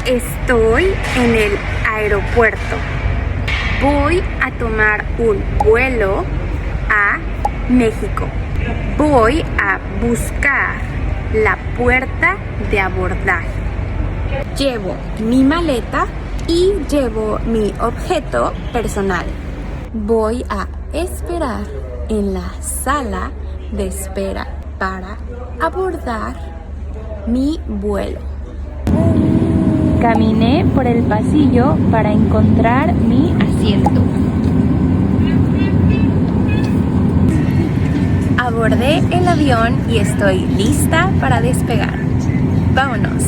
Estoy en el aeropuerto. Voy a tomar un vuelo a México. Voy a buscar la puerta de abordaje. Llevo mi maleta y llevo mi objeto personal. Voy a esperar en la sala de espera para abordar mi vuelo. Caminé por el pasillo para encontrar mi asiento. Abordé el avión y estoy lista para despegar. ¡Vámonos!